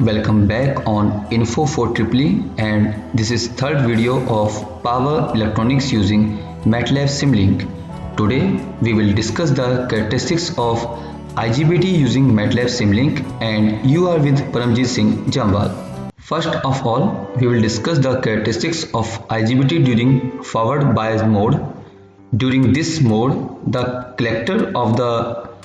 Welcome back on Info for EEE, and this is third video of power electronics using MATLAB Simulink. Today we will discuss the characteristics of IGBT using MATLAB Simulink, and you are with Paramjit Singh Jamwal. First of all, we will discuss the characteristics of IGBT during forward bias mode. During this mode, the collector of the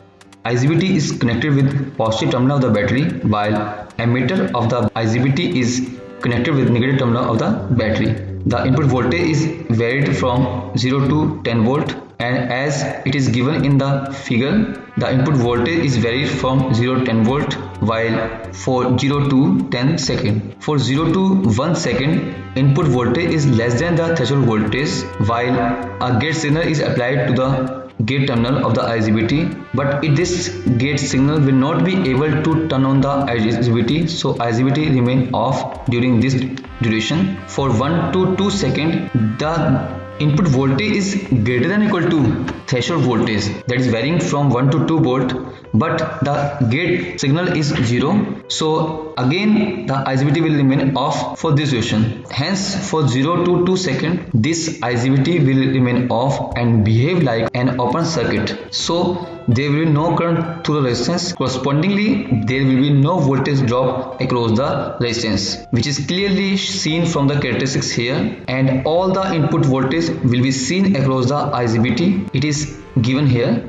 IGBT is connected with positive terminal of the battery, while emitter of the IGBT is connected with negative terminal of the battery. The input voltage is varied from 0 to 10 volt, and as it is given in the figure, the input voltage is varied from 0 to 10 volt, while for 0 to 10 second. For 0 to 1 second, input voltage is less than the threshold voltage, while a gate signal is applied to the gate terminal of the IGBT, but this gate signal will not be able to turn on the IGBT, so IGBT remain off during this duration. For 1 to 2 seconds, the input voltage is greater than or equal to threshold voltage, that is varying from 1 to 2 volt, but the gate signal is 0, so again the IGBT will remain off for this duration. Hence for 0 to 2 seconds, this IGBT will remain off and behave like an open circuit, so there will be no current through the resistance. Correspondingly, there will be no voltage drop across the resistance, which is clearly seen from the characteristics here, and all the input voltage will be seen across the IGBT. It is given here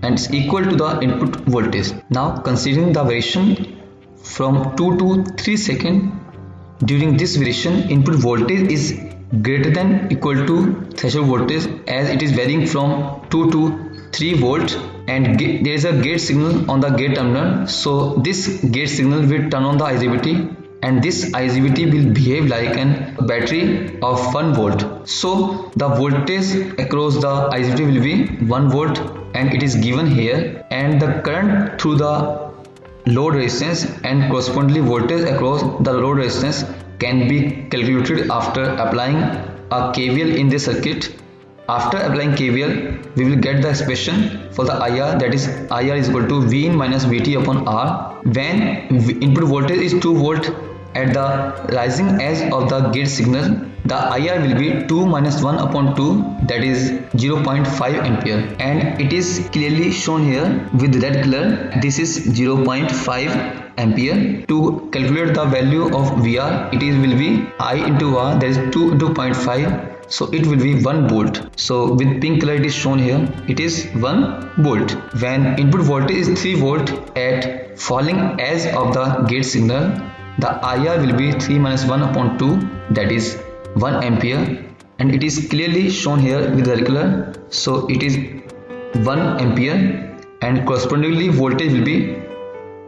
and it's equal to the input voltage. Now considering the variation from 2 to 3 seconds, during this variation input voltage is greater than or equal to threshold voltage, as it is varying from 2 to 3 volt, and there is a gate signal on the gate terminal, so this gate signal will turn on the IGBT, and this IGBT will behave like an battery of 1 volt, so the voltage across the IGBT will be 1 volt, and it is given here, and the current through the load resistance and correspondingly voltage across the load resistance can be calculated after applying a KVL in this circuit. After applying KVL, we will get the expression for the IR, that is IR is equal to V in minus VT upon R. When input voltage is 2 volt at the rising edge of the gate signal, the IR will be 2 minus 1 upon 2, that is 0.5 ampere, and it is clearly shown here with red color. This is 0.5 ampere. To calculate the value of VR, it will be I into R, that is 2 into 0.5, so it will be 1 volt. So with pink color it is shown here, it is 1 volt. When input voltage is 3 volt at falling edge of the gate signal, the IR will be 3 minus 1 upon 2, that is 1 ampere, and it is clearly shown here with the red color, so it is 1 ampere, and correspondingly voltage will be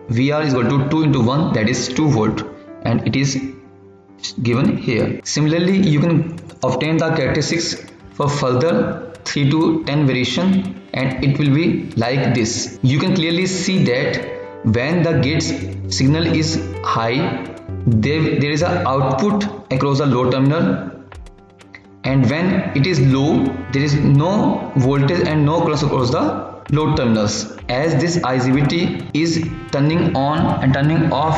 VR is equal to 2 into 1, that is 2 volt, and it is given here. Similarly, you can obtain the characteristics for further 3 to 10 variation, and it will be like this. You can clearly see that when the gate signal is high, there is an output across the load terminal, and when it is low, there is no voltage and no current across the load terminals, as this IGBT is turning on and turning off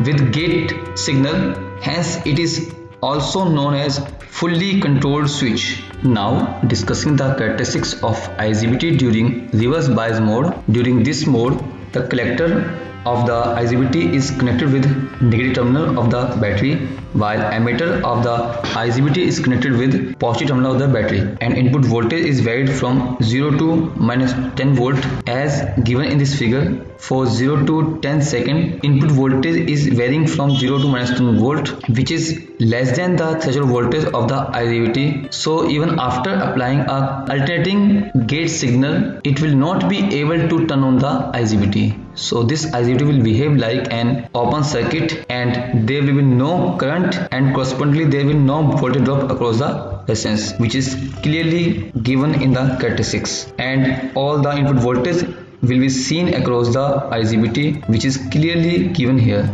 with gate signal. Hence it is also known as fully controlled switch. Now discussing the characteristics of IGBT during reverse bias mode. During this mode, the collector of the IGBT is connected with negative terminal of the battery, while emitter of the IGBT is connected with positive terminal of the battery, and input voltage is varied from 0 to minus 10 volt as given in this figure. For 0 to 10 second, input voltage is varying from 0 to minus 10 volt, which is less than the threshold voltage of the IGBT, so even after applying a alternating gate signal, it will not be able to turn on the IGBT. So this IGBT will behave like an open circuit, and there will be no current, and correspondingly there will be no voltage drop across the resistance, which is clearly given in the characteristics, and all the input voltage will be seen across the IGBT, which is clearly given here.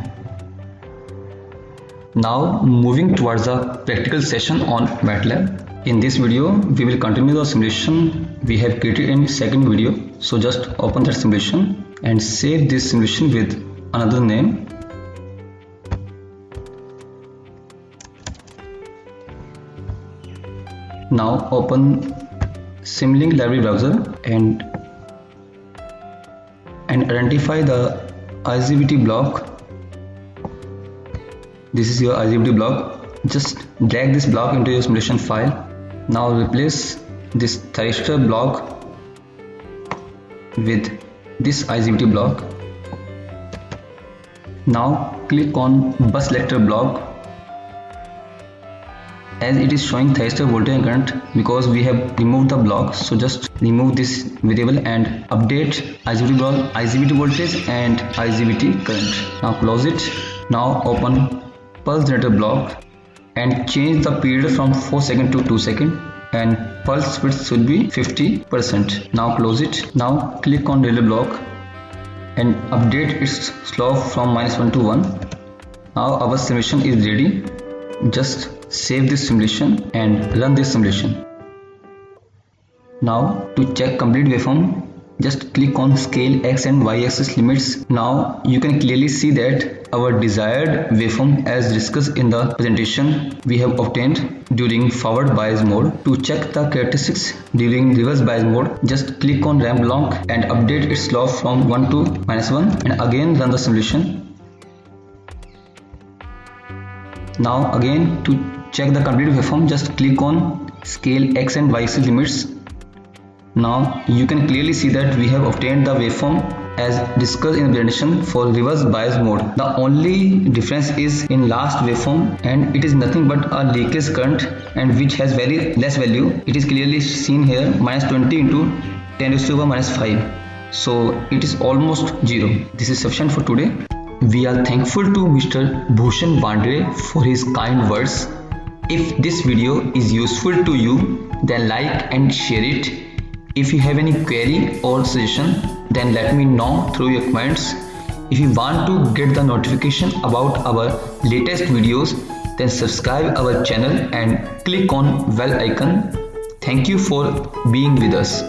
Now moving towards the practical session on MATLAB. In this video we will continue the simulation we have created in second video. So just open that simulation and save this simulation with another name. Now open Simulink library browser and identify the IGBT block. This is your IGBT block. Just drag this block into your simulation file. Now replace this thyristor block with this IGBT block. Now click on bus selector block. As it is showing thyristor voltage and current, because we have removed the block, so just remove this variable and update IGBT voltage and IGBT current. Now close it. Now open pulse generator block and change the period from 4 seconds to 2 seconds, and pulse width should be 50%. Now close it. Now click on relay block and update its slope from -1 to 1. Now our simulation is ready. Just save this simulation and run this simulation. Now to check complete waveform, just click on scale x and y axis limits. Now you can clearly see that our desired waveform, as discussed in the presentation, we have obtained during forward bias mode. To check the characteristics during reverse bias mode, just click on ramp block and update its slope from 1 to -1 and again run the simulation. Now again to check the complete waveform, just click on scale x and y axis limits. Now you can clearly see that we have obtained the waveform as discussed in the presentation for reverse bias mode. The only difference is in last waveform, and it is nothing but a leakage current, and which has very less value. It is clearly seen here, -20 into 10⁻⁻5. So it is almost 0. This is sufficient for today. We are thankful to Mr. Bhushan Bandre for his kind words. If this video is useful to you, then like and share it. If you have any query or suggestion, then let me know through your comments. If you want to get the notification about our latest videos, then subscribe our channel and click on bell icon. Thank you for being with us.